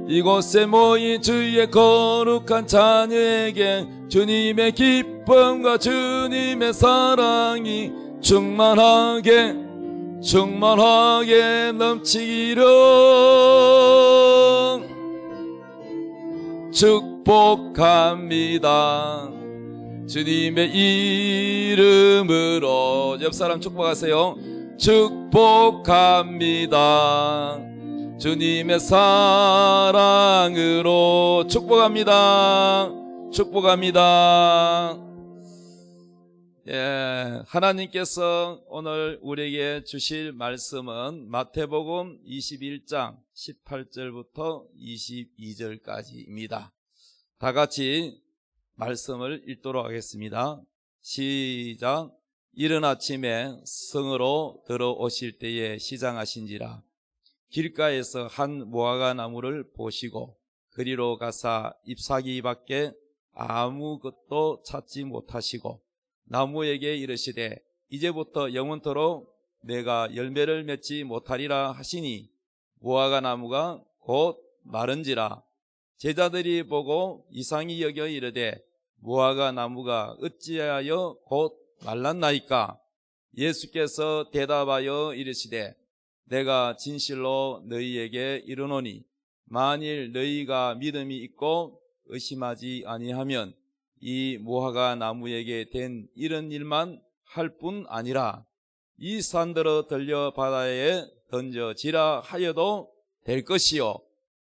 이곳에 모인 주의 거룩한 자녀에게 주님의 기쁨과 주님의 사랑이 충만하게 넘치기를 축복합니다. 주님의 이름으로 옆 사람 축복하세요. 축복합니다. 주님의 사랑으로 축복합니다. 축복합니다. 하나님께서 오늘 우리에게 주실 말씀은 마태복음 21장 18절부터 22절까지입니다. 다 같이 말씀을 읽도록 하겠습니다. 시작. 이른 아침에 성으로 들어오실 때에 시장하신지라 길가에서 한 무화과 나무를 보시고 그리로 가사 잎사귀밖에 아무것도 찾지 못하시고 나무에게 이르시되 이제부터 영원토록 내가 열매를 맺지 못하리라 하시니 무화과 나무가 곧 마른지라. 제자들이 보고 이상히 여겨 이르되 무화과 나무가 어찌하여 곧 말랐나이까? 예수께서 대답하여 이르시되 내가 진실로 너희에게 이르노니 만일 너희가 믿음이 있고 의심하지 아니하면 이 무화과 나무에게 된 이런 일만 할 뿐 아니라 이 산들어 들려 바다에 던져지라 하여도 될 것이요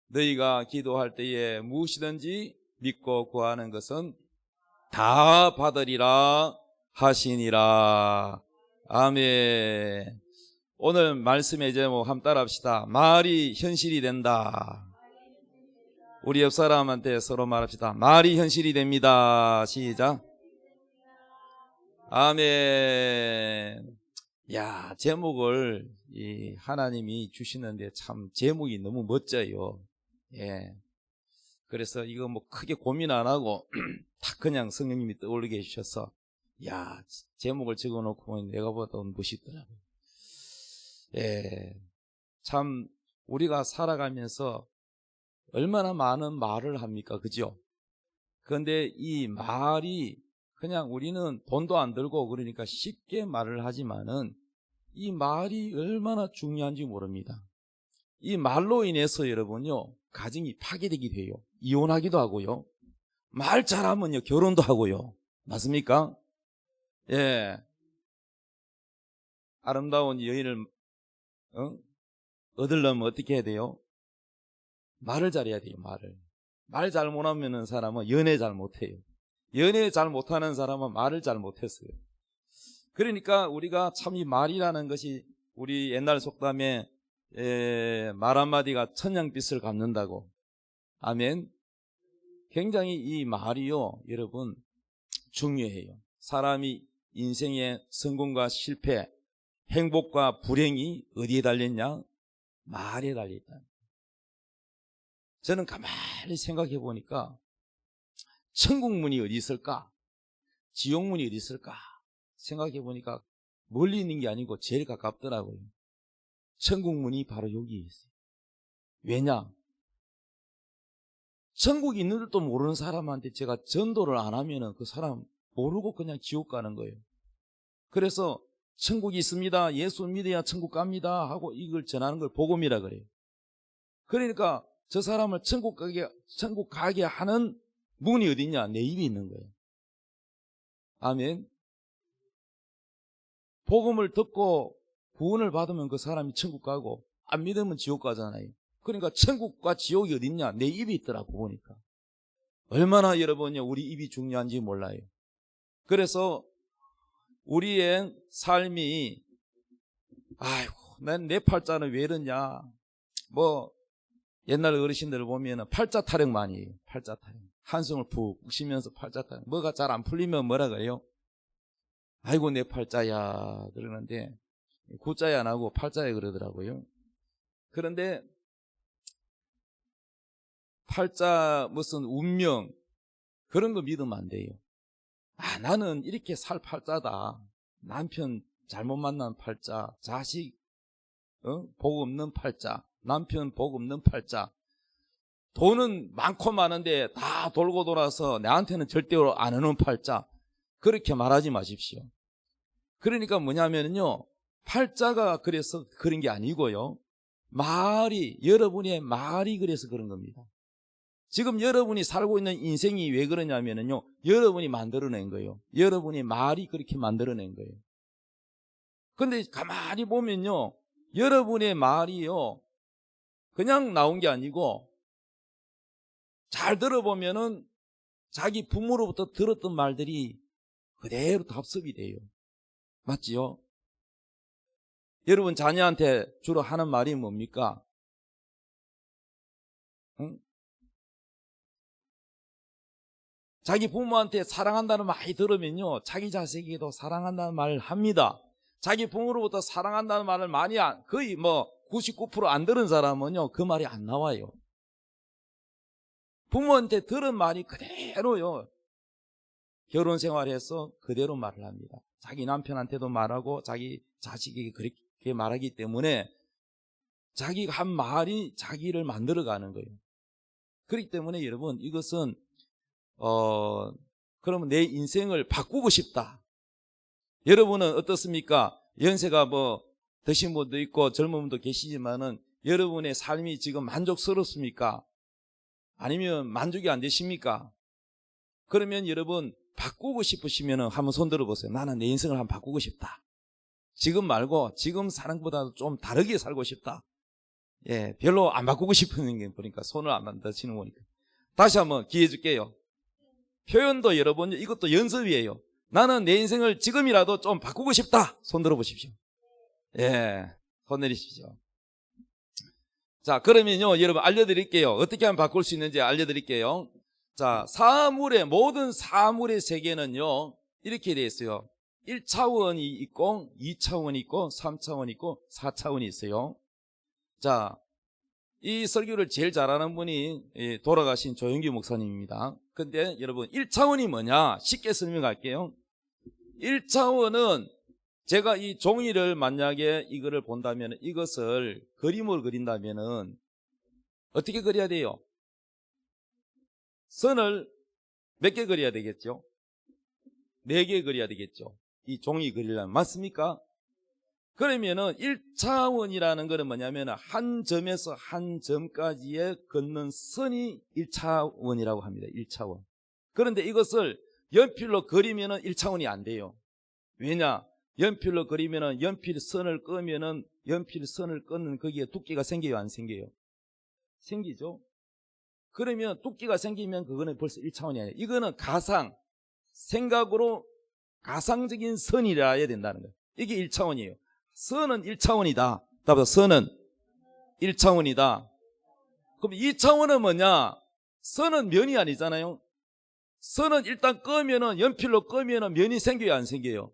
너희가 기도할 때에 무엇이든지 믿고 구하는 것은 다 받으리라 하시니라. 아멘. 오늘 말씀의 제목 한번 따라합시다. 말이 현실이 된다. 우리 옆 사람한테 서로 말합시다. 말이 현실이 됩니다. 시작. 아멘. 야, 제목을 하나님이 주시는데 참 제목이 너무 멋져요. 예. 그래서 이거 뭐 크게 고민 안 하고 딱 그냥 성령님이 떠올리게 해주셔서 야, 제목을 적어놓고 내가 보다 멋있더라고요. 예. 참 우리가 살아가면서 얼마나 많은 말을 합니까? 그죠? 그런데 이 말이 그냥 우리는 돈도 안 들고 그러니까 쉽게 말을 하지만은 이 말이 얼마나 중요한지 모릅니다. 이 말로 인해서 여러분요, 가정이 파괴되기도 해요. 이혼하기도 하고요. 말 잘하면요, 결혼도 하고요. 맞습니까? 예. 아름다운 여인을 얻으려면 어떻게 해야 돼요? 말을 잘해야 돼요. 말 잘 못하는 사람은 연애 잘 못해요. 연애 잘 못하는 사람은 말을 잘 못했어요. 그러니까 우리가 참 이 말이라는 것이 우리 옛날 속담에 말 한마디가 천냥빚을 갚는다고. 아멘. 굉장히 이 말이요, 여러분 중요해요. 사람이 인생의 성공과 실패, 행복과 불행이 어디에 달렸냐? 말에 달려있다. 저는 가만히 생각해 보니까 천국문이 어디 있을까? 지옥문이 어디 있을까? 생각해 보니까 멀리 있는 게 아니고 제일 가깝더라고요. 천국문이 바로 여기 있어요. 왜냐? 천국이 있는 줄도 모르는 사람한테 제가 전도를 안 하면은 그 사람 모르고 그냥 지옥 가는 거예요. 그래서 천국이 있습니다. 예수 믿어야 천국 갑니다. 하고 이걸 전하는 걸 복음이라 그래요. 그러니까 저 사람을 천국 가게 하는 문이 어디냐? 내 입에 있는 거예요. 아멘. 복음을 듣고 구원을 받으면 그 사람이 천국 가고 안 믿으면 지옥 가잖아요. 그러니까 천국과 지옥이 어딨냐? 내 입에 있더라고 보니까. 얼마나 여러분이 우리 입이 중요한지 몰라요. 그래서 우리의 삶이 아이고 난 내 팔자는 왜 이러냐? 뭐 옛날 어르신들 보면은 팔자 타령 많이 해요. 팔자 타령. 한숨을 푹 쉬면서 팔자 타령. 뭐가 잘 안 풀리면 뭐라 그래요? 아이고 내 팔자야 그러는데 구자야 안 하고 팔자야 그러더라고요. 그런데 팔자 무슨 운명 그런 거 믿으면 안 돼요. 아 나는 이렇게 살 팔자다. 남편 잘못 만난 팔자, 자식 복 없는 팔자, 남편 복 없는 팔자. 돈은 많고 많은데 다 돌고 돌아서 나한테는 절대로 안 오는 팔자, 그렇게 말하지 마십시오. 그러니까 뭐냐면요, 팔자가 그래서 그런 게 아니고요, 여러분의 말이 그래서 그런 겁니다. 지금 여러분이 살고 있는 인생이 왜 그러냐면요, 여러분이 만들어낸 거예요. 여러분의 말이 그렇게 만들어낸 거예요. 근데 가만히 보면요, 여러분의 말이요, 그냥 나온 게 아니고 잘 들어보면은 자기 부모로부터 들었던 말들이 그대로 답습이 돼요. 맞지요? 여러분 자녀한테 주로 하는 말이 뭡니까? 응? 자기 부모한테 사랑한다는 말 많이 들으면요, 자기 자식에게도 사랑한다는 말을 합니다. 자기 부모로부터 사랑한다는 말을 거의 99% 안 들은 사람은요, 그 말이 안 나와요. 부모한테 들은 말이 그대로요, 결혼 생활에서 그대로 말을 합니다. 자기 남편한테도 말하고 자기 자식에게 그렇게 말하기 때문에 자기가 한 말이 자기를 만들어가는 거예요. 그렇기 때문에 여러분, 이것은 그러면 내 인생을 바꾸고 싶다. 여러분은 어떻습니까? 연세가 드신 분도 있고 젊은 분도 계시지만은 여러분의 삶이 지금 만족스럽습니까? 아니면 만족이 안 되십니까? 그러면 여러분, 바꾸고 싶으시면 한번 손 들어보세요. 나는 내 인생을 한번 바꾸고 싶다. 지금 말고 지금 사는 것보다 좀 다르게 살고 싶다. 예, 별로 안 바꾸고 싶은 게 보니까 손을 안 드시는 거니까. 다시 한번 기회 줄게요. 표현도 여러분, 이것도 연습이에요. 나는 내 인생을 지금이라도 좀 바꾸고 싶다. 손 들어보십시오. 예, 손 내리십시오. 자, 그러면요, 여러분 알려드릴게요. 어떻게 하면 바꿀 수 있는지 알려드릴게요. 자, 모든 사물의 세계는요, 이렇게 되어 있어요. 1차원이 있고 2차원이 있고 3차원이 있고 4차원이 있어요. 자, 이 설교를 제일 잘하는 분이 돌아가신 조영기 목사님입니다. 근데 여러분, 1차원이 뭐냐? 쉽게 설명할게요. 1차원은 제가 이 종이를 만약에 이거를 본다면, 이것을 그림을 그린다면은 어떻게 그려야 돼요? 선을 몇 개 그려야 되겠죠? 4개 그려야 되겠죠? 이 종이 그리려면. 맞습니까? 그러면은 1차원이라는 것은 뭐냐면 한 점에서 한 점까지의 걷는 선이 1차원이라고 합니다. 1차원. 그런데 이것을 연필로 그리면은 1차원이 안 돼요. 왜냐? 연필로 그리면은 연필선을 끄면은 연필선을 끄는 거기에 두께가 생겨요, 안 생겨요? 생기죠? 그러면 두께가 생기면 그거는 벌써 1차원이 아니에요. 이거는 생각으로 가상적인 선이라 해야 된다는 거예요. 이게 1차원이에요. 선은 1차원이다. 답은 선은 1차원이다. 그럼 2차원은 뭐냐? 선은 면이 아니잖아요. 선은 일단 끄면은, 연필로 끄면은 면이 생겨요, 안 생겨요?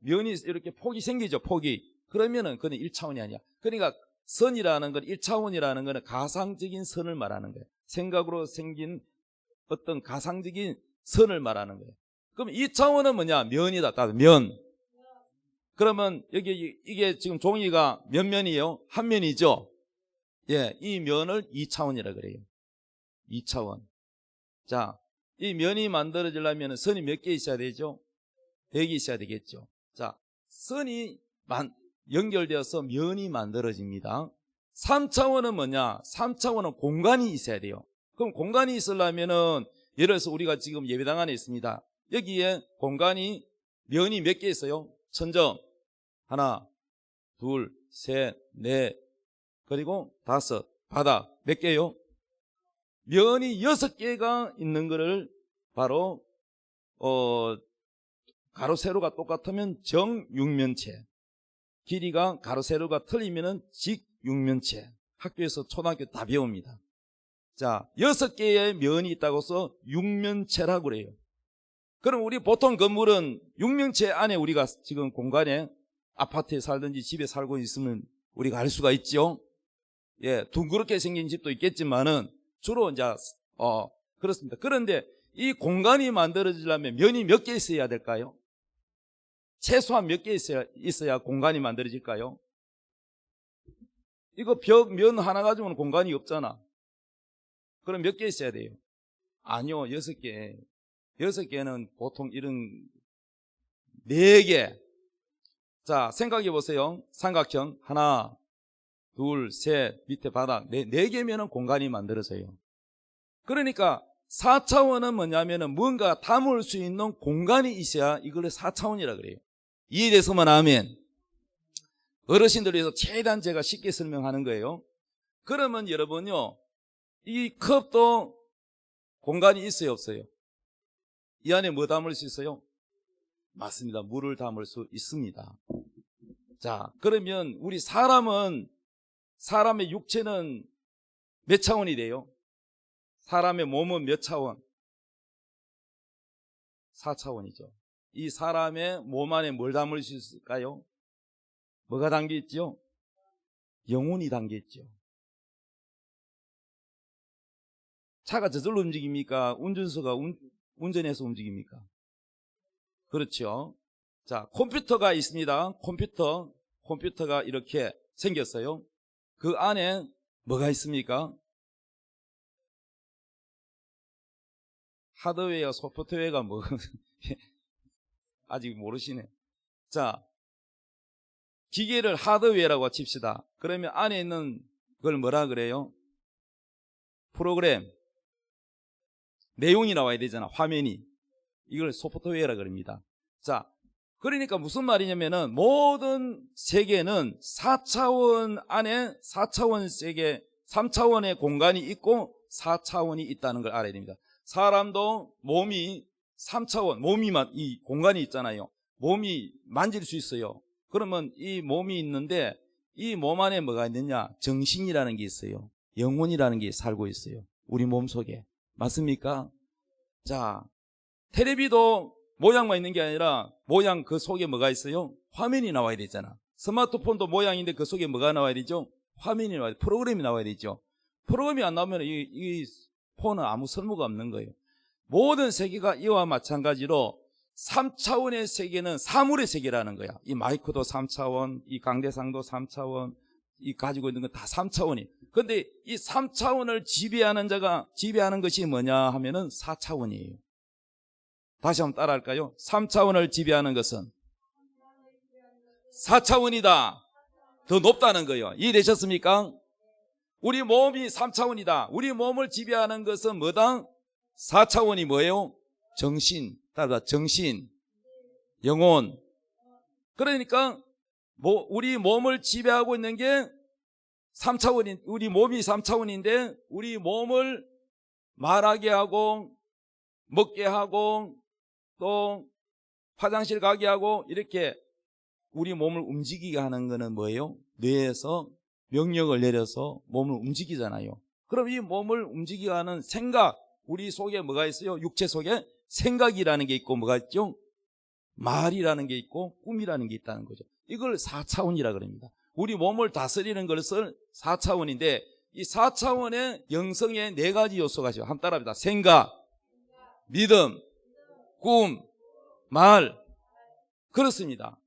면이 이렇게 폭이 생기죠, 폭이. 그러면은 그건 1차원이 아니야. 그러니까 선이라는 건, 1차원이라는 거는 가상적인 선을 말하는 거예요. 생각으로 생긴 어떤 가상적인 선을 말하는 거예요. 그럼 2차원은 뭐냐? 면이다. 면. 그러면 이게 지금 종이가 몇 면이에요? 한 면이죠? 예, 이 면을 2차원이라 그래요. 2차원. 자, 이 면이 만들어지려면 선이 몇 개 있어야 되죠? 100개 있어야 되겠죠. 자, 선이 연결되어서 면이 만들어집니다. 3차원은 뭐냐? 3차원은 공간이 있어야 돼요. 그럼 공간이 있으려면은, 예를 들어서 우리가 지금 예배당 안에 있습니다. 여기에 면이 몇 개 있어요? 천정. 하나, 둘, 셋, 넷, 그리고 5. 바닥. 몇 개요? 면이 6개가 있는 거를 바로, 가로, 세로가 똑같으면 정육면체. 길이가 가로, 세로가 틀리면은 직육면체. 학교에서 초등학교 다 배웁니다. 자, 6개의 면이 있다고 해서 육면체라고 그래요. 그럼 우리 보통 건물은 육면체 안에 우리가 지금 공간에 아파트에 살든지 집에 살고 있으면 우리가 알 수가 있죠. 예, 둥그렇게 생긴 집도 있겠지만은 주로 이제 그렇습니다. 그런데 이 공간이 만들어지려면 면이 몇 개 있어야 될까요? 최소한 몇 개 있어야 공간이 만들어질까요? 이거 면 하나 가지고는 공간이 없잖아. 그럼 몇 개 있어야 돼요? 아니요, 6개. 6개는 보통 이런 4개. 자, 생각해 보세요. 삼각형 하나, 둘, 셋, 밑에 바닥 4개면은 공간이 만들어져요. 그러니까 4차원은 뭐냐면은 뭔가 담을 수 있는 공간이 있어야 이걸 4차원이라 그래요. 이해돼서만 하면 어르신들 위해서 최대한 제가 쉽게 설명하는 거예요. 그러면 여러분요, 이 컵도 공간이 있어요, 없어요? 이 안에 뭐 담을 수 있어요? 맞습니다. 물을 담을 수 있습니다. 자, 그러면 우리 사람의 육체는 몇 차원이 돼요? 사람의 몸은 몇 차원? 4차원이죠. 이 사람의 몸 안에 뭘 담을 수 있을까요? 뭐가 담겨 있죠? 영혼이 담겨 있죠. 차가 저절로 움직입니까? 운전수가 운전해서 움직입니까? 그렇죠. 자, 컴퓨터가 있습니다. 컴퓨터가 이렇게 생겼어요. 그 안에 뭐가 있습니까? 하드웨어, 소프트웨어가 뭐 아직 모르시네. 자, 기계를 하드웨어라고 칩시다. 그러면 안에 있는 걸 뭐라 그래요? 프로그램, 내용이 나와야 되잖아. 화면이. 이걸 소프트웨어라 그럽니다. 자, 그러니까 무슨 말이냐면은 모든 세계는 4차원 안에 4차원 세계, 3차원의 공간이 있고 4차원이 있다는 걸 알아야 됩니다. 사람도 몸이 3차원, 이 공간이 있잖아요. 몸이 만질 수 있어요. 그러면 이 몸이 있는데 이 몸 안에 뭐가 있느냐? 정신이라는 게 있어요. 영혼이라는 게 살고 있어요. 우리 몸 속에. 맞습니까? 자, 텔레비도 모양만 있는 게 아니라 모양 그 속에 뭐가 있어요? 화면이 나와야 되잖아. 스마트폰도 모양인데 그 속에 뭐가 나와야 되죠? 화면이 나와야 돼. 프로그램이 나와야 되죠. 프로그램이 안 나오면 이 폰은 아무 쓸모가 없는 거예요. 모든 세계가 이와 마찬가지로 3차원의 세계는 사물의 세계라는 거야. 이 마이크도 3차원, 이 강대상도 3차원, 이 가지고 있는 건 다 3차원이. 근데 이 3차원을 지배하는 것이 뭐냐 하면은 4차원이에요. 다시 한번 따라 할까요? 3차원을 지배하는 것은 4차원이다. 더 높다는 거예요. 이해되셨습니까? 우리 몸이 3차원이다. 우리 몸을 지배하는 것은 뭐다? 4차원이 뭐예요? 정신, 정신, 영혼. 그러니까 우리 몸을 지배하고 있는 게 3차원인, 우리 몸이 3차원인데 우리 몸을 말하게 하고 먹게 하고 또 화장실 가게 하고 이렇게 우리 몸을 움직이게 하는 거는 뭐예요? 뇌에서 명령을 내려서 몸을 움직이잖아요. 그럼 이 몸을 움직이게 하는 생각, 우리 속에 뭐가 있어요? 육체 속에 생각이라는 게 있고 뭐가 있죠? 말이라는 게 있고 꿈이라는 게 있다는 거죠. 이걸 4차원이라 그럽니다. 우리 몸을 다스리는 것을 4차원인데 이 4차원의 영성의 4가지 요소가 있어요. 한번 따라합니다. 생각, 믿음, 꿈, 말. 그렇습니다.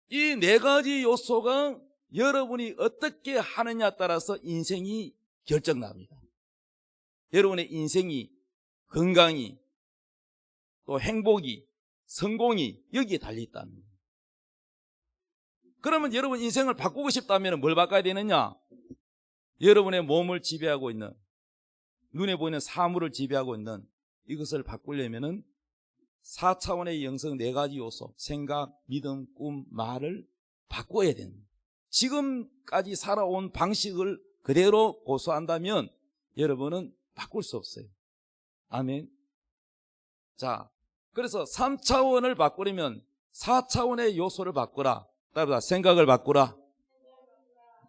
이 4가지 요소가 여러분이 어떻게 하느냐에 따라서 인생이 결정납니다. 여러분의 인생이, 건강이, 또 행복이, 성공이 여기에 달려있다는 거예요. 그러면 여러분 인생을 바꾸고 싶다면 뭘 바꿔야 되느냐? 여러분의 몸을 지배하고 있는, 눈에 보이는 사물을 지배하고 있는 이것을 바꾸려면은 4차원의 영성 4가지 요소, 생각, 믿음, 꿈, 말을 바꿔야 됩니다. 지금까지 살아온 방식을 그대로 고수한다면 여러분은 바꿀 수 없어요. 아멘. 자, 그래서 3차원을 바꾸려면 4차원의 요소를 바꾸라. 따라서 생각을 바꾸라,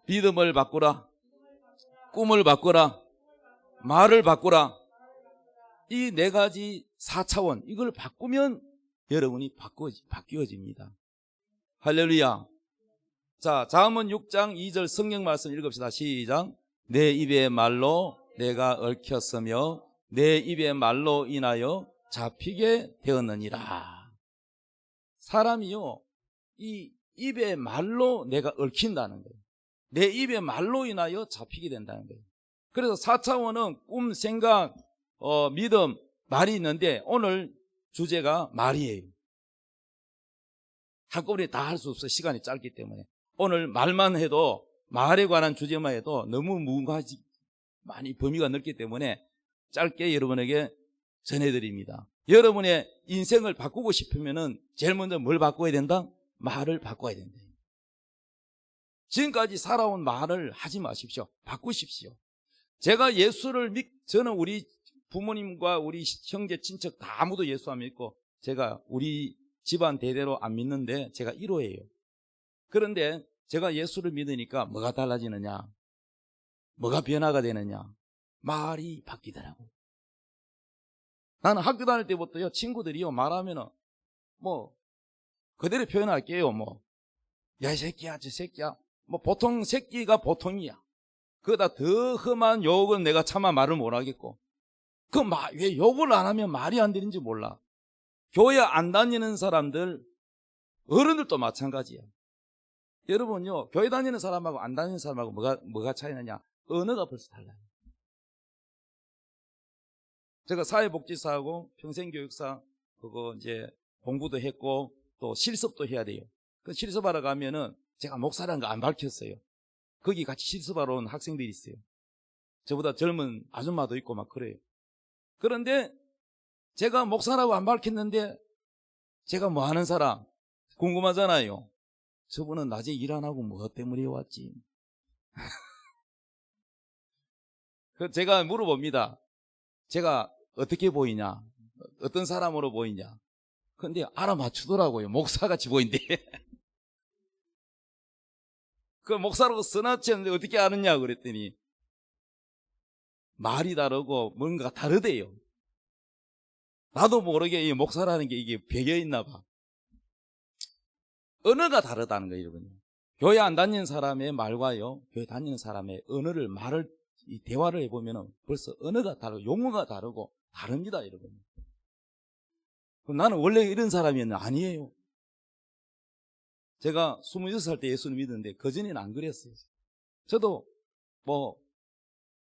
믿음을 바꾸라, 꿈을 바꾸라, 말을 바꾸라. 이 4가지 4차원, 이걸 바꾸면 여러분이 바뀌어집니다. 할렐루야. 자, 잠언 6장 2절 성경 말씀 읽읍시다. 시작. 내 입의 말로 내가 얽혔으며 내 입의 말로 인하여 잡히게 되었느니라. 사람이요, 이 입의 말로 내가 얽힌다는 거예요. 내 입의 말로 인하여 잡히게 된다는 거예요. 그래서 4차원은 꿈, 생각, 믿음, 말이 있는데 오늘 주제가 말이에요. 한꺼번에 다 할 수 없어요. 시간이 짧기 때문에. 오늘 말만 해도, 말에 관한 주제만 해도 너무 무궁하지, 많이 범위가 넓기 때문에 짧게 여러분에게 전해드립니다. 여러분의 인생을 바꾸고 싶으면은 제일 먼저 뭘 바꿔야 된다? 말을 바꿔야 된다. 지금까지 살아온 말을 하지 마십시오. 바꾸십시오. 제가 저는 우리 부모님과 우리 형제, 친척 다 아무도 예수 안 믿고 제가 우리 집안 대대로 안 믿는데 제가 1호예요. 그런데 제가 예수를 믿으니까 뭐가 달라지느냐? 뭐가 변화가 되느냐? 말이 바뀌더라고요. 나는 학교 다닐 때부터요, 친구들이요, 말하면은, 그대로 표현할게요, 야, 이 새끼야, 저 새끼야. 보통 새끼가 보통이야. 그거다 더 험한 욕은 내가 차마 말을 못 하겠고. 왜 욕을 안 하면 말이 안 되는지 몰라. 교회 안 다니는 사람들, 어른들도 마찬가지야. 여러분요, 교회 다니는 사람하고 안 다니는 사람하고 뭐가 차이나냐? 언어가 벌써 달라요. 제가 사회복지사하고 평생교육사, 그거 이제 공부도 했고, 또 실습도 해야 돼요. 그 실습하러 가면은 제가 목사라는 거 안 밝혔어요. 거기 같이 실습하러 온 학생들이 있어요. 저보다 젊은 아줌마도 있고 막 그래요. 그런데 제가 목사라고 안 밝혔는데 제가 뭐 하는 사람 궁금하잖아요. 저분은 낮에 일 안 하고 뭐 때문에 왔지? 제가 물어봅니다. 제가 어떻게 보이냐? 어떤 사람으로 보이냐? 근데 알아맞추더라고요. 목사같이 보인대. 그 목사라고 써놨는데 어떻게 아느냐 그랬더니 말이 다르고 뭔가 다르대요. 나도 모르게 이 목사라는 게 이게 배겨있나 봐. 언어가 다르다는 거예요, 여러분. 교회 안 다니는 사람의 말과요, 교회 다니는 사람의 말을 이 대화를 해보면 벌써 언어가 다르고 용어가 다르고 다릅니다, 여러분. 그럼 나는 원래 이런 사람이었는데 아니에요. 제가 26살 때 예수를 믿었는데 그전에는 안 그랬어요. 저도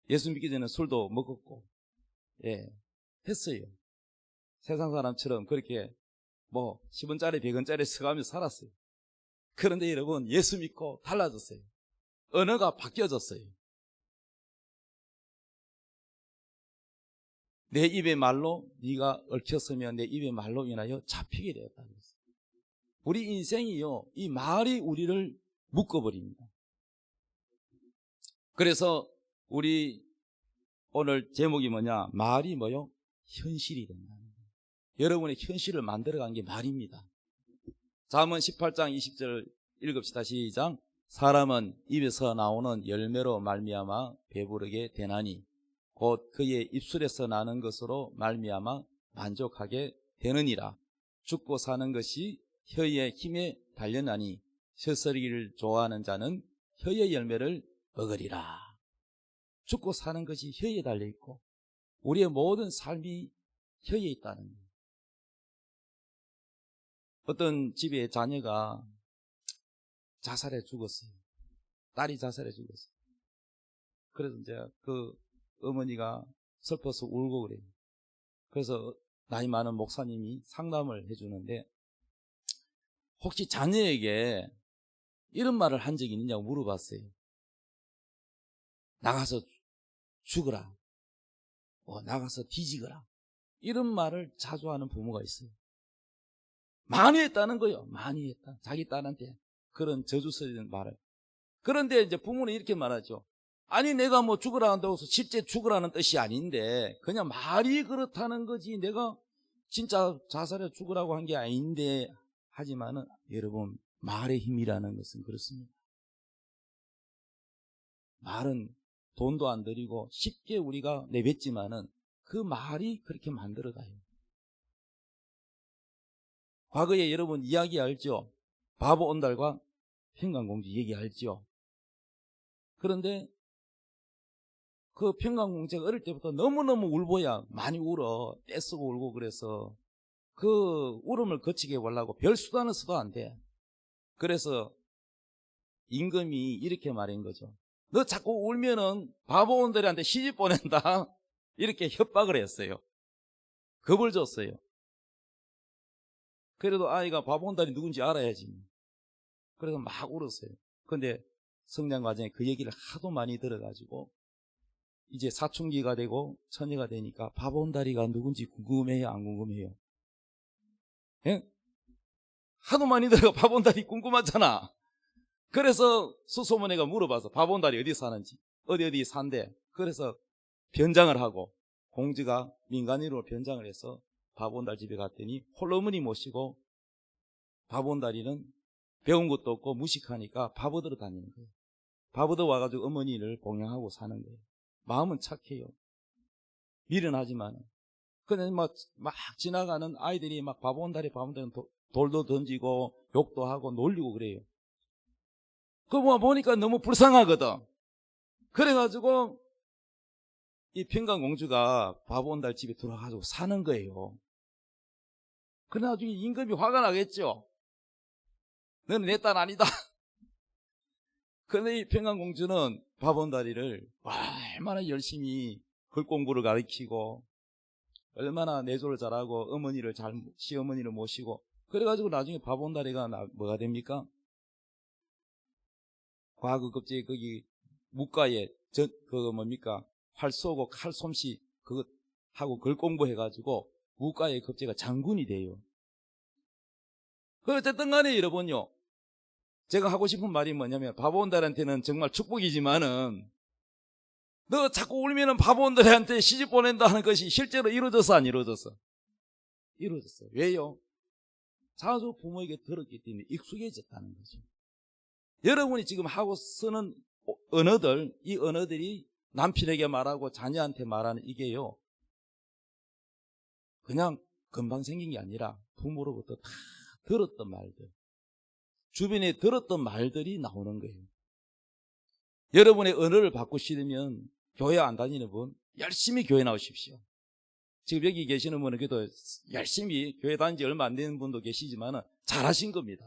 예수 믿기 전에 술도 먹었고 했어요. 세상 사람처럼 그렇게 10원짜리 100원짜리 써가면서 살았어요. 그런데 여러분, 예수 믿고 달라졌어요. 언어가 바뀌어졌어요. 내 입의 말로 네가 얽혔으면 내 입의 말로 인하여 잡히게 되었다는 것입니다. 우리 인생이요, 이 말이 우리를 묶어버립니다. 그래서 우리 오늘 제목이 뭐냐? 말이 현실이 된다는 거예요. 여러분의 현실을 만들어간 게 말입니다. 잠언 18장 20절 읽읍시다. 시작. 사람은 입에서 나오는 열매로 말미암아 배부르게 되나니 곧 그의 입술에서 나는 것으로 말미암아 만족하게 되느니라. 죽고 사는 것이 혀의 힘에 달렸나니 혀서리기를 좋아하는 자는 혀의 열매를 먹으리라. 죽고 사는 것이 혀에 달려있고 우리의 모든 삶이 혀에 있다는 거예요. 어떤 집의 자녀가 자살해 죽었어요. 딸이 자살해 죽었어요. 그래서 이제 그 어머니가 슬퍼서 울고 그래요. 그래서 나이 많은 목사님이 상담을 해주는데 혹시 자녀에게 이런 말을 한 적이 있느냐고 물어봤어요. 나가서 죽어라. 나가서 뒤지거라. 이런 말을 자주 하는 부모가 있어요. 많이 했다는 거예요. 많이 했다. 자기 딸한테 그런 저주 쓰는 말을. 그런데 이제 부모는 이렇게 말하죠. 아니 내가 죽으라 한다고 해서 실제 죽으라는 뜻이 아닌데 그냥 말이 그렇다는 거지 내가 진짜 자살해 죽으라고 한 게 아닌데 하지만은 여러분 말의 힘이라는 것은 그렇습니다. 말은 돈도 안 들이고 쉽게 우리가 내뱉지만은 그 말이 그렇게 만들어가요. 과거에 여러분 이야기 알죠? 바보 온달과 평강공주 얘기 알죠? 그런데 그 평강공주가 어릴 때부터 너무너무 울보야 많이 울어 떼쓰고 울고 그래서 그 울음을 거치게 하려고 별 수단을 써도 안 돼. 그래서 임금이 이렇게 말한 거죠. 너 자꾸 울면은 바보원들한테 시집 보낸다. 이렇게 협박을 했어요. 겁을 줬어요. 그래도 아이가 바보원달이 누군지 알아야지. 그래서 막 울었어요. 근데 성장 과정에 그 얘기를 하도 많이 들어가지고 이제 사춘기가 되고 처녀가 되니까 바보원다리가 누군지 궁금해요, 안 궁금해요? 예? 하도 많이 들어가 바보원다리 궁금하잖아. 그래서 수소문회가 물어봐서 바보원다리 어디 사는지, 어디 산대. 그래서 변장을 하고 공주가 민간인으로 변장을 해서 바보원달 집에 갔더니 홀어머니 모시고 바보원다리는 배운 것도 없고 무식하니까 바보들어 다니는 거예요. 바보들 와가지고 어머니를 봉양하고 사는 거예요. 마음은 착해요. 미련하지만. 근데 막 지나가는 아이들이 막 바보원다리 돌도 던지고 욕도 하고 놀리고 그래요. 그거 보니까 너무 불쌍하거든. 그래가지고 이 평강공주가 바보원달 집에 들어가가지고 사는 거예요. 그래 나중에 임금이 화가 나겠죠. 너는 내 딸 아니다. 그런데 이 평강공주는 바보원다리를 얼마나 열심히 글 공부를 가르치고 얼마나 내조를 잘하고 시어머니를 모시고 그래가지고 나중에 바보원다리가 뭐가 됩니까? 과거 급제에 거기 묵가에 활 쏘고 칼 솜씨 그거 하고 글 공부해가지고 묵가의 급제가 장군이 돼요. 어쨌든 간에 여러분요, 제가 하고 싶은 말이 뭐냐면 바보원달한테는 정말 축복이지만은 너 자꾸 울면은 바보원달한테 시집 보낸다 하는 것이 실제로 이루어졌어, 안 이루어졌어? 이루어졌어요. 왜요? 자주 부모에게 들었기 때문에 익숙해졌다는 거죠. 여러분이 지금 하고 쓰는 언어들, 이 언어들이 남편에게 말하고 자녀한테 말하는 이게요, 그냥 금방 생긴 게 아니라 부모로부터 다 들었던 말들, 주변에 들었던 말들이 나오는 거예요. 여러분의 언어를 바꾸시려면 교회 안 다니는 분 열심히 교회 나오십시오. 지금 여기 계시는 분은 그래도 열심히 교회 다닌 지 얼마 안 되는 분도 계시지만 잘하신 겁니다.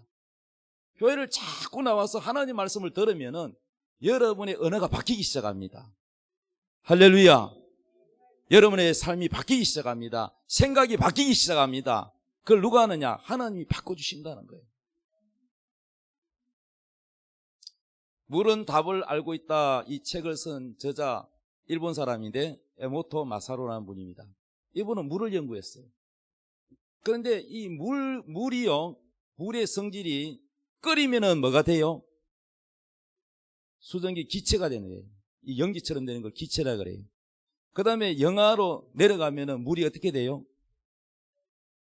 교회를 자꾸 나와서 하나님 말씀을 들으면은 여러분의 언어가 바뀌기 시작합니다. 할렐루야. 여러분의 삶이 바뀌기 시작합니다. 생각이 바뀌기 시작합니다. 그걸 누가 하느냐? 하나님이 바꿔주신다는 거예요. 물은 답을 알고 있다. 이 책을 쓴 저자 일본 사람인데 에모토 마사로라는 분입니다. 이분은 물을 연구했어요. 그런데 이 물이요, 물의 성질이 끓이면은 뭐가 돼요? 수증기 기체가 되는 거예요. 이 연기처럼 되는 걸 기체라 그래요. 그 다음에 영하로 내려가면은 물이 어떻게 돼요?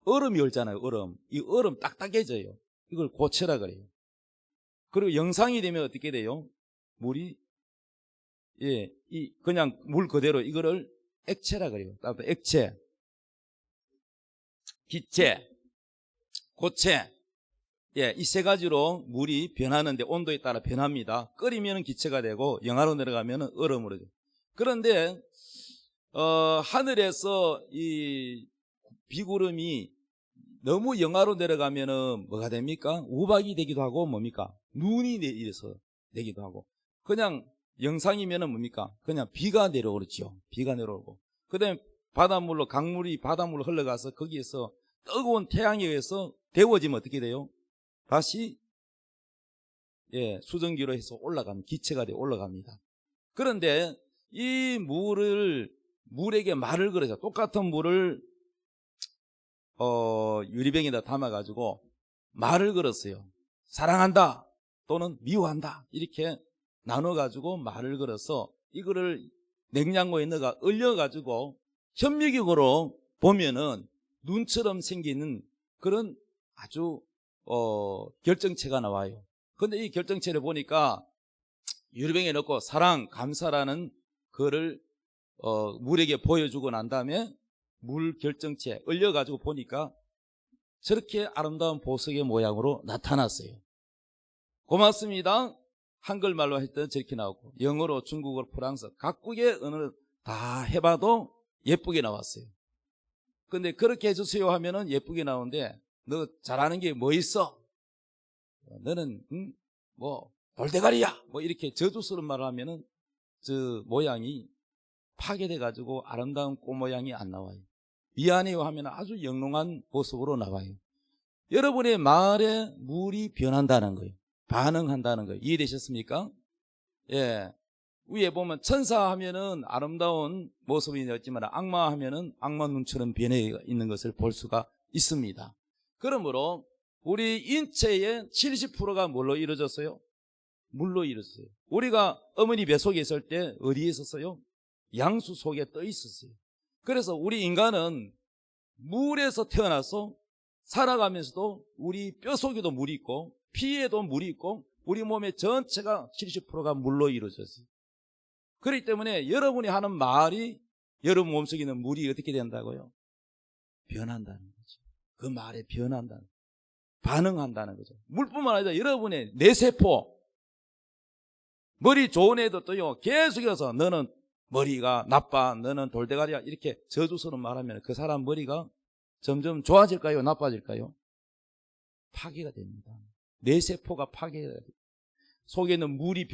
얼음이 얼잖아요, 얼음. 이 얼음 딱딱해져요. 이걸 고체라 그래요. 그리고 영상이 되면 어떻게 돼요? 물이, 그냥 물 그대로 이거를 액체라 그래요. 따로 액체, 기체, 고체. 이 세 가지로 물이 변하는데 온도에 따라 변합니다. 끓이면 기체가 되고 영하로 내려가면 얼음으로 돼요. 그런데 하늘에서 이 비구름이 너무 영하로 내려가면은 뭐가 됩니까? 우박이 되기도 하고 뭡니까? 눈이 내려서 되기도 하고, 그냥 영상이면은 뭡니까? 그냥 비가 내려오죠. 비가 내려오고, 그 다음에 바닷물로, 강물이 바닷물로 흘러가서 거기에서 뜨거운 태양에 의해서 데워지면 어떻게 돼요? 다시 수증기로 해서 올라가면 기체가 되어 올라갑니다. 그런데 이 물에게 말을 걸어서 똑같은 물을 유리병에다 담아가지고 말을 걸었어요. 사랑한다 또는 미워한다 이렇게 나눠가지고 말을 걸어서 이거를 냉장고에 넣어가 얼려가지고 현미경으로 보면은 눈처럼 생기는 그런 아주 결정체가 나와요. 근데 이 결정체를 보니까 유리병에 넣고 사랑, 감사라는 그거를 물에게 보여주고 난 다음에 물 결정체 얼려가지고 보니까 저렇게 아름다운 보석의 모양으로 나타났어요. 고맙습니다. 한글말로 했던 저렇게 나오고, 영어로, 중국어로, 프랑스 각국의 언어를 다 해봐도 예쁘게 나왔어요. 근데 그렇게 해주세요 하면은 예쁘게 나오는데, 너 잘하는 게 뭐 있어? 너는 뭐 돌대가리야 뭐 이렇게 저주스러운 말을 하면은 저 모양이 파괴돼 가지고 아름다운 꽃 모양이 안 나와요. 미안해요 하면 아주 영롱한 모습으로 나와요. 여러분의 말에 물이 변한다는 거예요. 반응한다는 거예요. 이해되셨습니까? 예. 위에 보면 천사 하면은 아름다운 모습이 있지만 악마 하면은 악마 눈처럼 변해 있는 것을 볼 수가 있습니다. 그러므로 우리 인체의 70%가 뭘로 이루어졌어요? 물로 이루어졌어요. 우리가 어머니 뱃속에 있을 때 어디에 있었어요? 양수 속에 떠 있었어요. 그래서 우리 인간은 물에서 태어나서 살아가면서도 우리 뼈 속에도 물이 있고 피에도 물이 있고 우리 몸의 전체가 70%가 물로 이루어졌어요. 그렇기 때문에 여러분이 하는 말이 여러분 몸속에 있는 물이 어떻게 된다고요? 변한다는 거죠. 그 말에 변한다는 거죠. 반응한다는 거죠. 물뿐만 아니라 여러분의 뇌세포, 머리 좋은 애들도요 계속해서 너는 머리가 나빠, 너는 돌대가리야 이렇게 저주스러운 말하면 그 사람 머리가 점점 좋아질까요? 나빠질까요? 파괴가 됩니다. 뇌세포가 파괴가 됩니다. 속에 있는 물이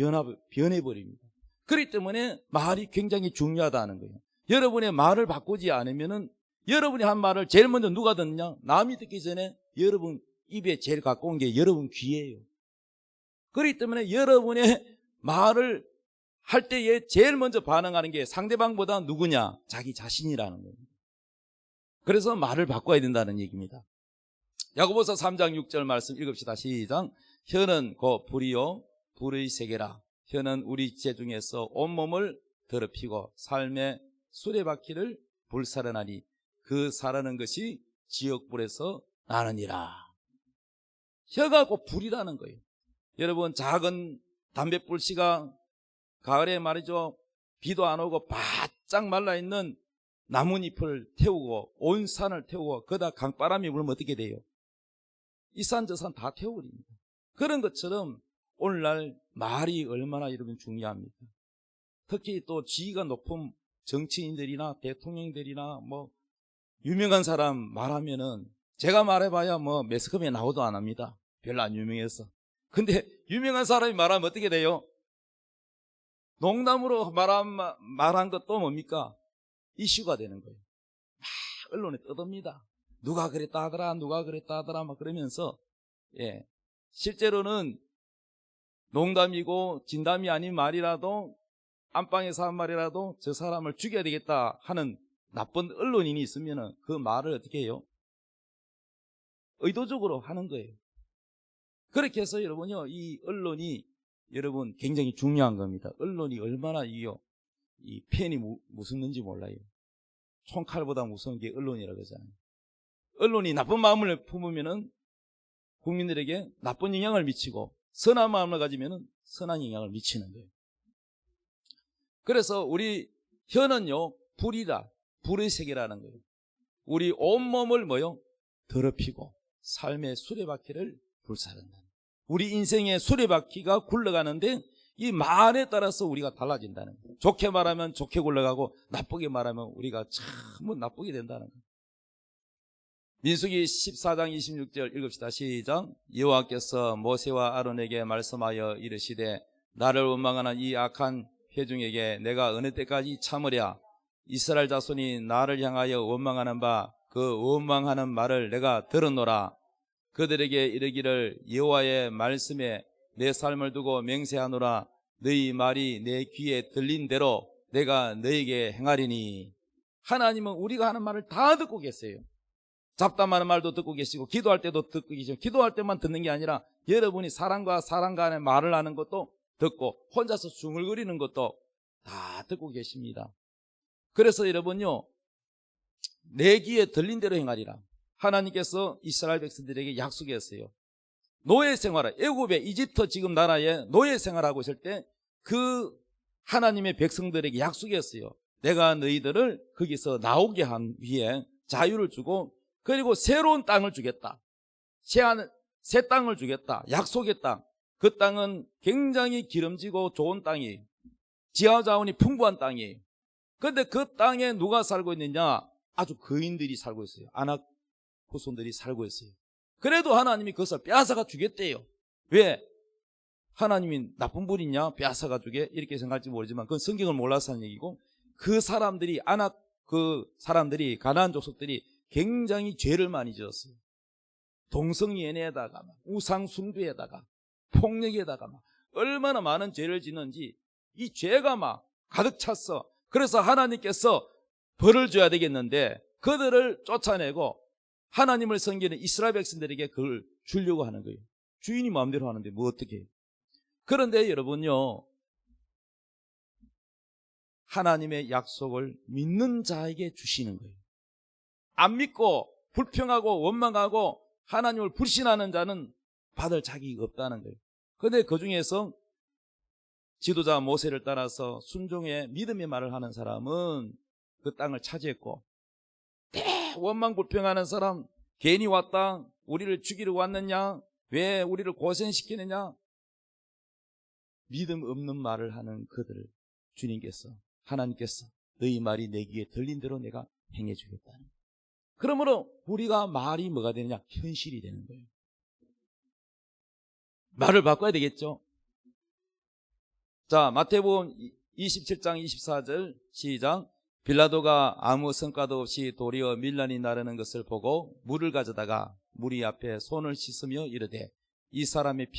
변해버립니다. 그렇기 때문에 말이 굉장히 중요하다는 거예요. 여러분의 말을 바꾸지 않으면은 여러분이 한 말을 제일 먼저 누가 듣느냐? 남이 듣기 전에 여러분 입에 제일 가까운 게 여러분 귀예요. 그렇기 때문에 여러분의 말을 할 때에 제일 먼저 반응하는 게 상대방보다 누구냐? 자기 자신이라는 겁니다. 그래서 말을 바꿔야 된다는 얘기입니다. 야고보서 3장 6절 말씀 읽읍시다. 시작. 혀는 곧 불이요 불의 세계라. 혀는 우리 지체 중에서 온몸을 더럽히고 삶의 수레바퀴를 불살라나니 그 사라는 것이 지옥불에서 나느니라. 혀가 곧 불이라는 거예요. 여러분 작은 담뱃불씨가 가을에 말이죠 비도 안 오고 바짝 말라있는 나뭇잎을 태우고 온 산을 태우고 거기다 강바람이 불면 어떻게 돼요? 이 산 저 산 다 태워버립니다. 그런 것처럼 오늘날 말이 얼마나 여러분 중요합니까? 특히 또 지위가 높은 정치인들이나 대통령들이나 뭐 유명한 사람 말하면은 제가 말해봐야 뭐 매스컴에 나오도 안 합니다. 별로 안 유명해서. 근데 유명한 사람이 말하면 어떻게 돼요? 농담으로 말한 것도 뭡니까? 이슈가 되는 거예요. 막 언론에 떠듭니다. 누가 그랬다 하더라, 누가 그랬다 하더라, 막 그러면서, 예. 실제로는 농담이고 진담이 아닌 말이라도 안방에서 한 말이라도 저 사람을 죽여야 되겠다 하는 나쁜 언론인이 있으면 그 말을 어떻게 해요? 의도적으로 하는 거예요. 그렇게 해서 여러분요, 이 언론이 여러분 굉장히 중요한 겁니다. 언론이 얼마나 이 펜이 무섭는지 몰라요. 총칼보다 무서운 게 언론이라고 하잖아요. 언론이 나쁜 마음을 품으면은 국민들에게 나쁜 영향을 미치고 선한 마음을 가지면은 선한 영향을 미치는 거예요. 그래서 우리 혀는요 불이다, 불의 세계라는 거예요. 우리 온몸을 뭐요? 더럽히고 삶의 수레바퀴를 불살른다. 우리 인생의 수레바퀴가 굴러가는데 이 말에 따라서 우리가 달라진다는 거예요. 좋게 말하면 좋게 굴러가고 나쁘게 말하면 우리가 참 나쁘게 된다는 거예요. 민수기 14장 26절 읽읍시다. 시작. 여호와께서 모세와 아론에게 말씀하여 이르시되 나를 원망하는 이 악한 회중에게 내가 어느 때까지 참으랴. 이스라엘 자손이 나를 향하여 원망하는 바 그 원망하는 말을 내가 들었노라. 그들에게 이르기를 여호와의 말씀에 내 삶을 두고 맹세하노라. 너희 말이 내 귀에 들린 대로 내가 너에게 행하리니. 하나님은 우리가 하는 말을 다 듣고 계세요. 잡담하는 말도 듣고 계시고 기도할 때도 듣고 계시고 기도할 때만 듣는 게 아니라 여러분이 사람과 사람 간의 말을 하는 것도 듣고 혼자서 중얼거리는 것도 다 듣고 계십니다. 그래서 여러분요, 내 귀에 들린 대로 행하리라. 하나님께서 이스라엘 백성들에게 약속했어요. 노예 생활을, 애굽에 이집트 지금 나라에 노예 생활하고 있을 때 그 하나님의 백성들에게 약속했어요. 내가 너희들을 거기서 나오게 한 후에 자유를 주고 그리고 새로운 땅을 주겠다. 새 땅을 주겠다. 약속의 땅. 그 땅은 굉장히 기름지고 좋은 땅이에요. 지하자원이 풍부한 땅이에요. 그런데 그 땅에 누가 살고 있느냐? 아주 거인들이 살고 있어요. 아낙 후손들이 살고 있어요. 그래도 하나님이 그것을 빼앗아가 주겠대요. 왜? 하나님이 나쁜 분이냐 빼앗아가지고 이렇게 생각할지 모르지만 그건 성경을 몰라서 하는 얘기고, 그 사람들이 가나안 족속들이 굉장히 죄를 많이 지었어요. 동성연애에다가 우상 숭배에다가 폭력에다가 얼마나 많은 죄를 짓는지 이 죄가 막 가득 찼어. 그래서 하나님께서 벌을 줘야 되겠는데 그들을 쫓아내고 하나님을 섬기는 이스라엘 백성들에게 그걸 주려고 하는 거예요. 주인이 마음대로 하는데 뭐 어떻게 해요? 그런데 여러분요, 하나님의 약속을 믿는 자에게 주시는 거예요. 안 믿고 불평하고 원망하고 하나님을 불신하는 자는 받을 자격이 없다는 거예요. 그런데 그 중에서 지도자 모세를 따라서 순종의 믿음의 말을 하는 사람은 그 땅을 차지했고, 원망 불평하는 사람, 괜히 왔다, 우리를 죽이려고 왔느냐, 왜 우리를 고생시키느냐, 믿음 없는 말을 하는 그들을 주님께서, 하나님께서 너희 말이 내 귀에 들린 대로 내가 행해주겠다는 거예요. 그러므로 우리가 말이 뭐가 되느냐? 현실이 되는 거예요. 말을 바꿔야 되겠죠. 자, 마태복음 27장 24절 시작. 빌라도가 아무 성과도 없이 도리어 밀란이 나르는 것을 보고 물을 가져다가 무리 앞에 손을 씻으며 이르되 이 사람의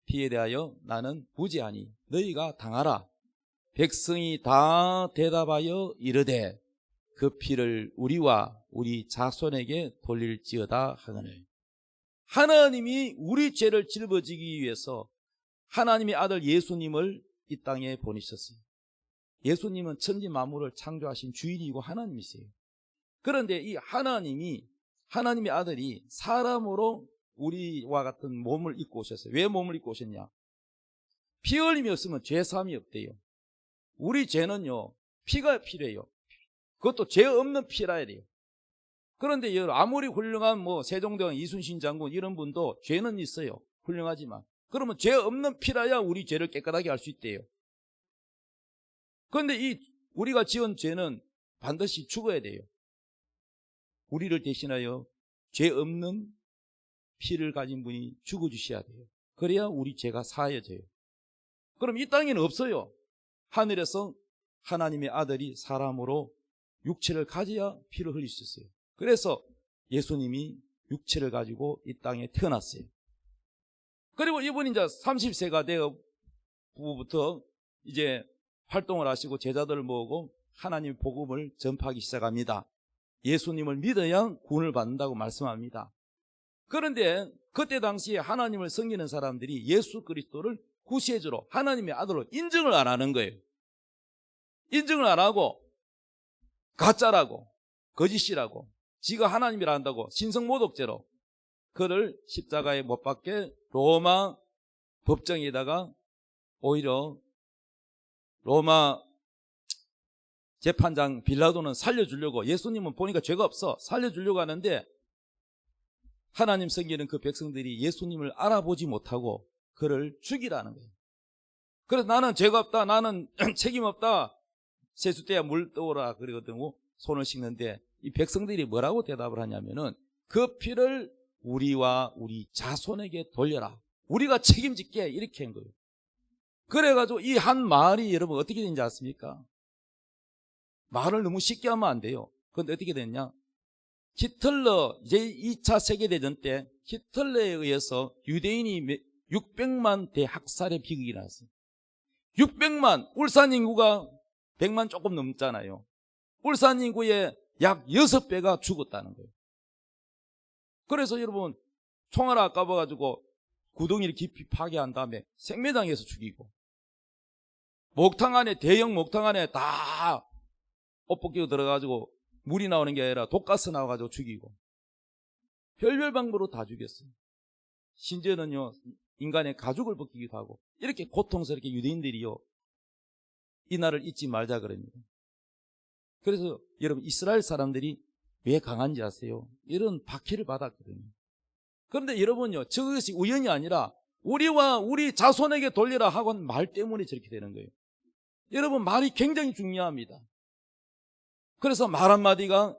피에 대하여 나는 무죄하니 너희가 당하라. 백성이 다 대답하여 이르되 그 피를 우리와 우리 자손에게 돌릴지어다 하거늘. 하나님이 우리 죄를 짊어지기 위해서 하나님의 아들 예수님을 이 땅에 보내셨어요. 예수님은 천지 만물을 창조하신 주인이고 하나님이세요. 그런데 이 하나님의 아들이 사람으로 우리와 같은 몸을 입고 오셨어요. 왜 몸을 입고 오셨냐? 피 흘림이 없으면 죄사함이 없대요. 우리 죄는요, 피가 필요해요. 그것도 죄 없는 피라야 돼요. 그런데 아무리 훌륭한 세종대왕, 이순신 장군 이런 분도 죄는 있어요. 훌륭하지만. 그러면 죄 없는 피라야 우리 죄를 깨끗하게 할 수 있대요. 그런데 우리가 지은 죄는 반드시 죽어야 돼요. 우리를 대신하여 죄 없는 피를 가진 분이 죽어주셔야 돼요. 그래야 우리 죄가 사해져요. 그럼 이 땅에는 없어요. 하늘에서 하나님의 아들이 사람으로 육체를 가져야 피를 흘릴 수 있어요. 그래서 예수님이 육체를 가지고 이 땅에 태어났어요. 그리고 이분이 이제 30세가 되어부터 이제 활동을 하시고 제자들을 모으고 하나님의 복음을 전파하기 시작합니다. 예수님을 믿어야 구원을 받는다고 말씀합니다. 그런데 그때 당시에 하나님을 섬기는 사람들이 예수 그리스도를 구세주로 하나님의 아들로 인정을 안 하는 거예요. 인정을 안 하고 가짜라고, 거짓이라고, 지가 하나님이라 한다고 신성모독죄로 그를 십자가에 못 박게 로마 법정에다가 오히려 로마 재판장 빌라도는 살려주려고, 예수님은 보니까 죄가 없어 살려주려고 하는데 하나님 섬기는 그 백성들이 예수님을 알아보지 못하고 그를 죽이라는 거예요. 그래서 나는 죄가 없다, 나는 책임 없다, 세숫대야 물 떠오라 그러거든요. 손을 씻는데 이 백성들이 뭐라고 대답을 하냐면은 그 피를 우리와 우리 자손에게 돌려라, 우리가 책임질게, 이렇게 한 거예요. 그래가지고 이 한 말이 여러분 어떻게 되는지 아십니까? 말을 너무 쉽게 하면 안 돼요. 그런데 어떻게 됐냐? 히틀러 제2차 세계대전 때 히틀러에 의해서 유대인이 600만 대학살의 비극이 났어요. 600만, 울산 인구가 100만 조금 넘잖아요. 울산 인구의 약 6배가 죽었다는 거예요. 그래서 여러분 총알 아까워가지고 구덩이를 깊이 파괴한 다음에 생매장에서 죽이고, 목탕 안에, 대형 목탕 안에 다 옷 벗기고 들어가지고 물이 나오는 게 아니라 독가스 나와가지고 죽이고, 별별 방법으로 다 죽였어요. 심지어는요 인간의 가죽을 벗기기도 하고, 이렇게 고통스럽게 유대인들이요 이 날을 잊지 말자 그럽니다. 그래서 여러분 이스라엘 사람들이 왜 강한지 아세요? 이런 박해를 받았거든요. 그런데 여러분요, 저것이 우연이 아니라 우리와 우리 자손에게 돌리라 하고 한 말 때문에 저렇게 되는 거예요. 여러분 말이 굉장히 중요합니다. 그래서 말 한마디가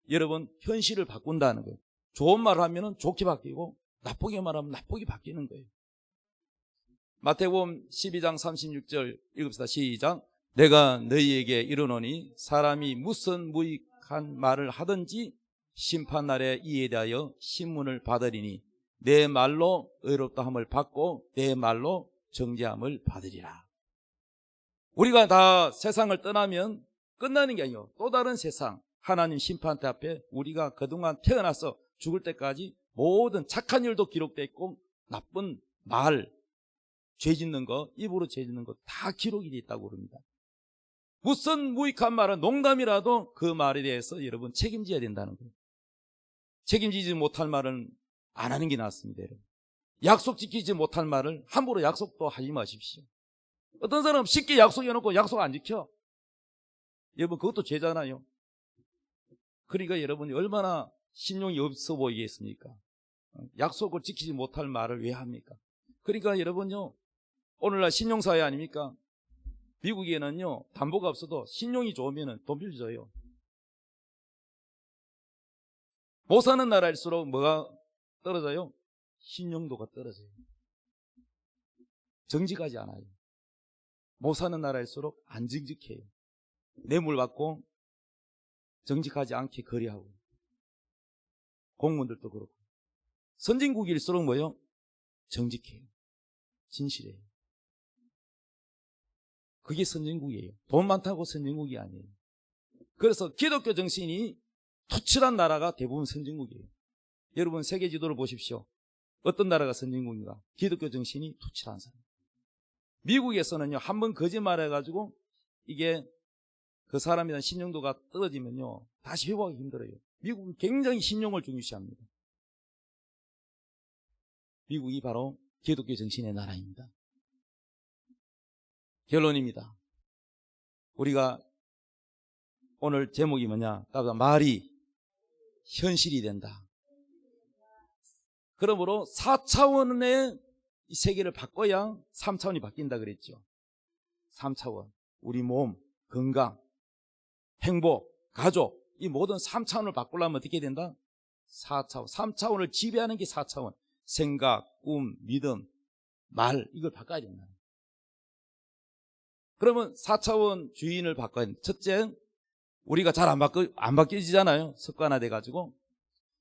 여러분 현실을 바꾼다는 거예요. 좋은 말을 하면 좋게 바뀌고 나쁘게 말하면 나쁘게 바뀌는 거예요. 마태복음 12장 36절 읽읍시다. 시작. 내가 너희에게 이르노니 사람이 무슨 무익한 말을 하든지 심판날에 이에 대하여 신문을 받으리니 내 말로 의롭다함을 받고 내 말로 정죄함을 받으리라. 우리가 다 세상을 떠나면 끝나는 게 아니에요. 또 다른 세상, 하나님 심판대 앞에 우리가 그동안 태어나서 죽을 때까지 모든 착한 일도 기록되어 있고 나쁜 말, 죄 짓는 거, 입으로 죄 짓는 거 다 기록이 되어 있다고 그럽니다. 무슨 무익한 말은 농담이라도 그 말에 대해서 여러분 책임져야 된다는 거예요. 책임지지 못할 말은 안 하는 게 낫습니다. 여러분. 약속 지키지 못할 말을 함부로 약속도 하지 마십시오. 어떤 사람은 쉽게 약속해놓고 약속 안 지켜. 여러분 그것도 죄잖아요. 그러니까 여러분이 얼마나 신용이 없어 보이겠습니까? 약속을 지키지 못할 말을 왜 합니까? 그러니까 여러분요, 오늘날 신용사회 아닙니까? 미국에는요, 담보가 없어도 신용이 좋으면 돈 빌려줘요. 못 사는 나라일수록 뭐가 떨어져요? 신용도가 떨어져요. 정직하지 않아요. 못 사는 나라일수록 안 정직해요. 뇌물 받고 정직하지 않게 거래하고. 공무원들도 그렇고. 선진국일수록 뭐요? 정직해요. 진실해요. 그게 선진국이에요. 돈 많다고 선진국이 아니에요. 그래서 기독교 정신이 투철한 나라가 대부분 선진국이에요. 여러분 세계 지도를 보십시오. 어떤 나라가 선진국인가? 기독교 정신이 투철한 사람. 미국에서는요, 한번 거짓말해가지고 이게 그 사람에 대한 신용도가 떨어지면요, 다시 회복하기 힘들어요. 미국은 굉장히 신용을 중요시합니다. 미국이 바로 기독교 정신의 나라입니다. 결론입니다. 우리가 오늘 제목이 뭐냐? 말이 현실이 된다. 그러므로 4차원의 이 세계를 바꿔야 3차원이 바뀐다 그랬죠. 3차원. 우리 몸, 건강, 행복, 가족, 이 모든 3차원을 바꾸려면 어떻게 된다? 4차원. 3차원을 지배하는 게 4차원. 생각, 꿈, 믿음, 말, 이걸 바꿔야 된다. 그러면 4차원 주인을 바꿔야 된다. 첫째, 우리가 잘 안 바뀌어지잖아요. 습관화돼가지고.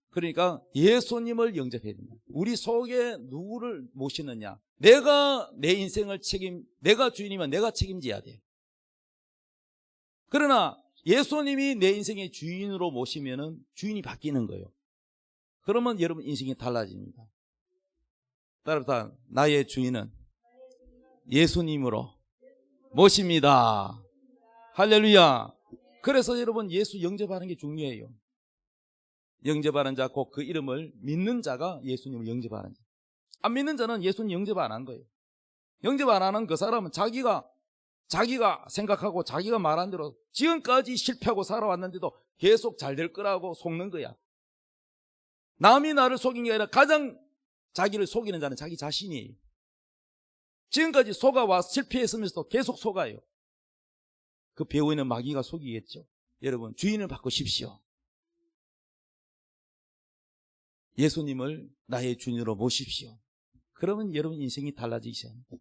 그러니까 예수님을 영접해야 된다. 우리 속에 누구를 모시느냐. 내가 내 인생을 내가 주인이면 내가 책임져야 돼. 그러나 예수님이 내 인생의 주인으로 모시면은 주인이 바뀌는 거예요. 그러면 여러분 인생이 달라집니다. 따라서 나의 주인은 예수님으로 모십니다. 할렐루야. 그래서 여러분 예수 영접하는 게 중요해요. 영접하는 자, 곧 그 이름을 믿는 자가 예수님을 영접하는 자. 안 믿는 자는 예수님 영접 안 한 거예요. 영접 안 하는 그 사람은 자기가 생각하고 자기가 말한 대로 지금까지 실패하고 살아왔는데도 계속 잘 될 거라고 속는 거야. 남이 나를 속인 게 아니라 가장 자기를 속이는 자는 자기 자신이에요. 지금까지 속아와 실패했으면서도 계속 속아요. 그 배우에는 마귀가 속이겠죠. 여러분 주인을 바꾸십시오. 예수님을 나의 주인으로 모십시오. 그러면 여러분 인생이 달라지셔야 합니다.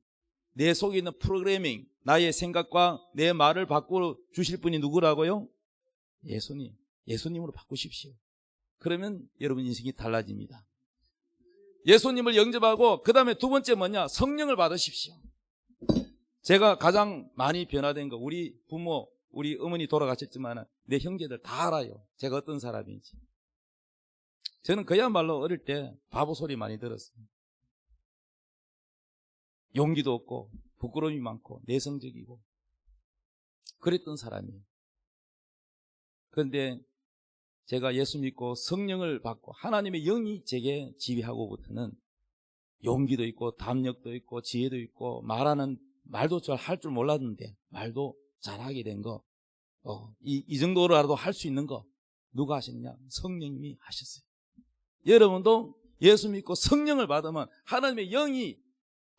내 속에 있는 프로그래밍, 나의 생각과 내 말을 바꾸어 주실 분이 누구라고요? 예수님. 예수님으로 바꾸십시오. 그러면 여러분 인생이 달라집니다. 예수님을 영접하고 그 다음에 두 번째 뭐냐? 성령을 받으십시오. 제가 가장 많이 변화된 거, 우리 부모, 우리 어머니 돌아가셨지만 내 형제들 다 알아요. 제가 어떤 사람인지. 저는 그야말로 어릴 때 바보 소리 많이 들었어요. 용기도 없고 부끄러움이 많고 내성적이고 그랬던 사람이에요. 그런데 제가 예수 믿고 성령을 받고 하나님의 영이 제게 지배하고부터는 용기도 있고 담력도 있고 지혜도 있고 말도 잘 할 줄 몰랐는데 말도 잘하게 된 거, 이 정도로라도 할 수 있는 거 누가 하셨냐? 성령님이 하셨어요. 여러분도 예수 믿고 성령을 받으면 하나님의 영이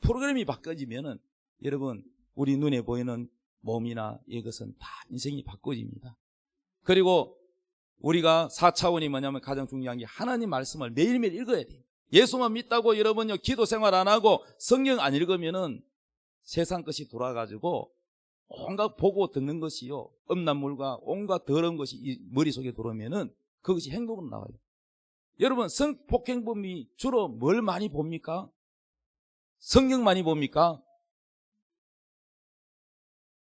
프로그램이 바꿔지면은 여러분 우리 눈에 보이는 몸이나 이것은 다 인생이 바꿔집니다. 그리고 우리가 4차원이 뭐냐면 가장 중요한 게 하나님 말씀을 매일매일 읽어야 돼요. 예수만 믿다고 여러분요 기도 생활 안 하고 성경 안 읽으면은 세상 것이 돌아가지고 온갖 보고 듣는 것이요, 음란물과 온갖 더러운 것이 이 머릿속에 들어오면은 그것이 행동으로 나와요. 여러분, 성폭행범이 주로 뭘 많이 봅니까? 성경 많이 봅니까?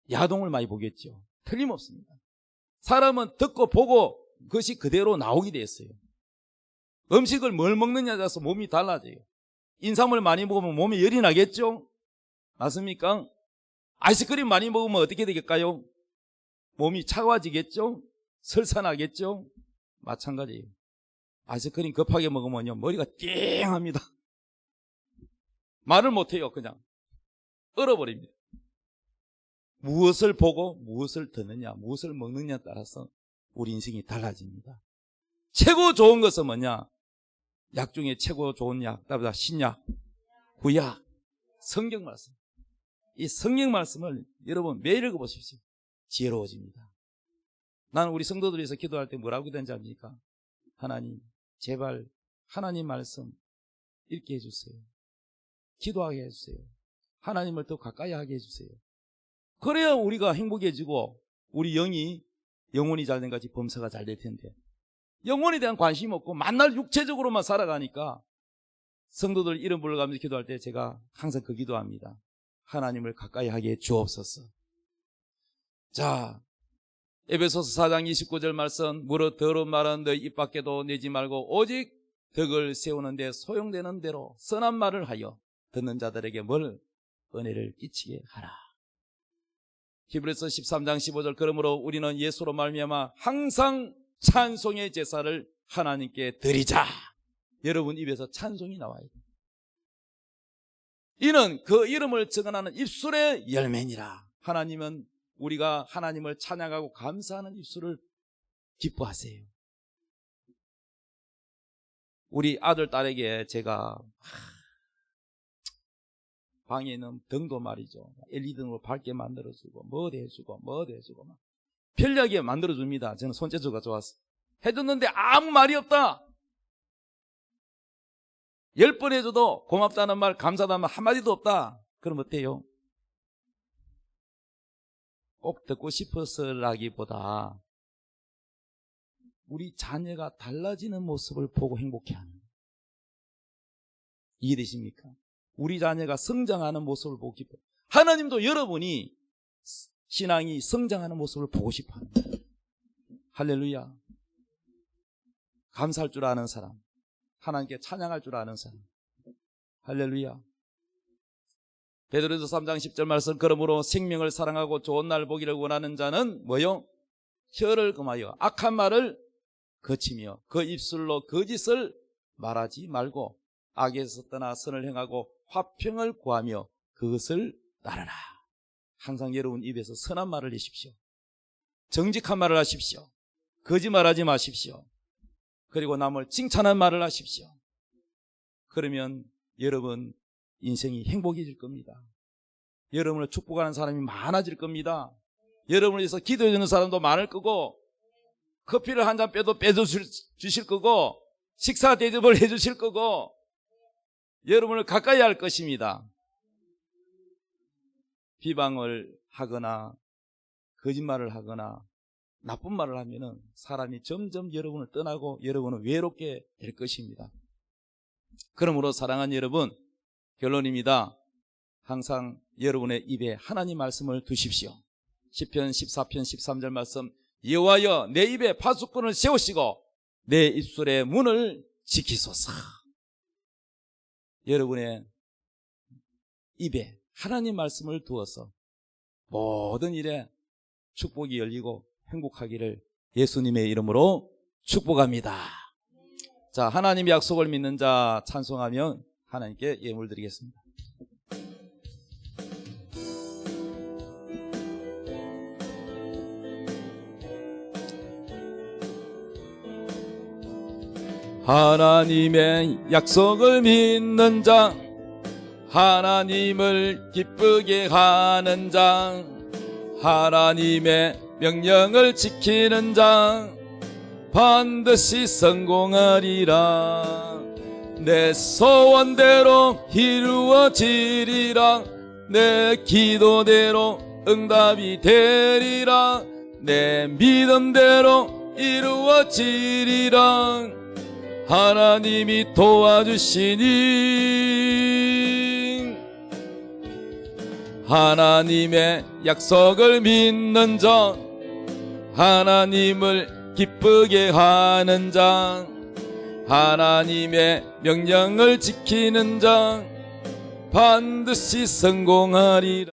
야동을 많이 보겠죠. 틀림없습니다. 사람은 듣고 보고 그것이 그대로 나오게 됐어요. 음식을 뭘 먹느냐에 따라서 몸이 달라져요. 인삼을 많이 먹으면 몸에 열이 나겠죠? 맞습니까? 아이스크림 많이 먹으면 어떻게 되겠까요? 몸이 차가워지겠죠? 설사나겠죠? 마찬가지예요. 아이스크림 급하게 먹으면요, 머리가 띵합니다. 말을 못해요. 그냥 얼어버립니다. 무엇을 보고 무엇을 듣느냐, 무엇을 먹느냐에 따라서 우리 인생이 달라집니다. 최고 좋은 것은 뭐냐? 약 중에 최고 좋은 약, 따보다 신약, 구약, 성경 말씀. 이 성경 말씀을 여러분 매일 읽어보십시오. 지혜로워집니다. 나는 우리 성도들에서 기도할 때 뭐라고 기도하는지 압니까? 하나님, 제발 하나님 말씀 읽게 해주세요. 기도하게 해주세요. 하나님을 더 가까이 하게 해주세요. 그래야 우리가 행복해지고 우리 영혼이 잘된 같이 범사가 잘 될 텐데, 영혼에 대한 관심이 없고 만날 육체적으로만 살아가니까 성도들 이름 불러가면서 기도할 때 제가 항상 그 기도합니다. 하나님을 가까이 하게 해 주옵소서. 자, 에베소서 4장 29절 말씀, 무릇 더러운 말은 너희 입 밖에도 내지 말고 오직 덕을 세우는 데 소용되는 대로 선한 말을 하여 듣는 자들에게 뭘? 은혜를 끼치게 하라. 히브리서 13장 15절, 그러므로 우리는 예수로 말미암아 항상 찬송의 제사를 하나님께 드리자. 여러분 입에서 찬송이 나와야 돼요. 이는 그 이름을 증언하는 입술의 열매니라. 하나님은 우리가 하나님을 찬양하고 감사하는 입술을 기뻐하세요. 우리 아들, 딸에게 제가 방에 있는 등도 말이죠, LED등으로 밝게 만들어주고 뭐도 해주고 막 편리하게 만들어줍니다. 저는 손재주가 좋아서 해줬는데 아무 말이 없다. 10번 해줘도 고맙다는 말, 감사하다는 말 한마디도 없다. 그럼 어때요? 꼭 듣고 싶어서라기보다 우리 자녀가 달라지는 모습을 보고 행복해하는, 이해되십니까? 우리 자녀가 성장하는 모습을 보고 기뻐요. 하나님도 여러분이 신앙이 성장하는 모습을 보고 싶어하는 거예요. 할렐루야. 감사할 줄 아는 사람, 하나님께 찬양할 줄 아는 사람. 할렐루야. 베드로전서 3장 10절 말씀, 그러므로 생명을 사랑하고 좋은 날 보기를 원하는 자는 뭐요? 혀를 금하여 악한 말을 거치며 그 입술로 거짓을 말하지 말고 악에서 떠나 선을 행하고 화평을 구하며 그것을 따르라. 항상 여러분 입에서 선한 말을 하십시오. 정직한 말을 하십시오. 거짓말하지 마십시오. 그리고 남을 칭찬한 말을 하십시오. 그러면 여러분 인생이 행복해질 겁니다. 여러분을 축복하는 사람이 많아질 겁니다. 여러분을 위해서 기도해 주는 사람도 많을 거고, 커피를 한 잔 빼도 빼주실 거고, 식사 대접을 해 주실 거고, 여러분을 가까이 할 것입니다. 비방을 하거나 거짓말을 하거나 나쁜 말을 하면은 사람이 점점 여러분을 떠나고 여러분은 외롭게 될 것입니다. 그러므로 사랑하는 여러분, 결론입니다. 항상 여러분의 입에 하나님 말씀을 두십시오. 시편 14편 13절 말씀, 여호와여 내 입에 파수꾼을 세우시고 내 입술의 문을 지키소서. 여러분의 입에 하나님 말씀을 두어서 모든 일에 축복이 열리고 행복하기를 예수님의 이름으로 축복합니다. 자, 하나님의 약속을 믿는 자 찬송하며 하나님께 예물 드리겠습니다. 하나님의 약속을 믿는 자, 하나님을 기쁘게 하는 자, 하나님의 명령을 지키는 자 반드시 성공하리라. 내 소원대로 이루어지리라. 내 기도대로 응답이 되리라. 내 믿음대로 이루어지리라. 하나님이 도와주시니 하나님의 약속을 믿는 자, 하나님을 기쁘게 하는 자, 하나님의 명령을 지키는 자 반드시 성공하리라.